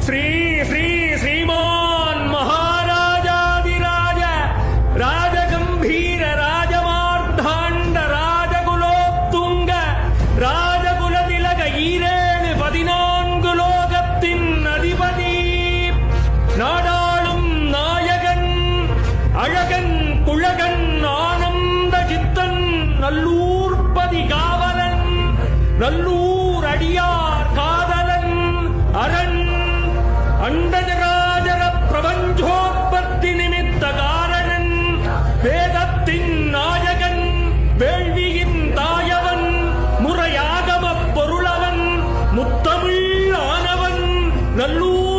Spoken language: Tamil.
ஸ்ரீ ஸ்ரீ ஸ்ரீமான் மகாராஜாதிராஜ ராஜகம்பீர ராஜமார்த்தாண்ட ராஜகுலோத்துங்க ராஜகுலதிலக ஈரேழு 14 லோகத்தின் அதிபதி நாடாளும் நாயகன் அழகன் குழகன் ஆனந்த சித்தன் நல்லூர்பதி காவலன் நல்லூர் அடியார் காதலன் அரண் அண்டஜராஜர பிரபஞ்சோற்பத்தி நிமித்த காரணன் வேதத்தின் நாயகன் வேள்வியின் தாயவன் முறையாகமப் பொருளவன் முத்தமிழ் ஆனவன் நல்லூர்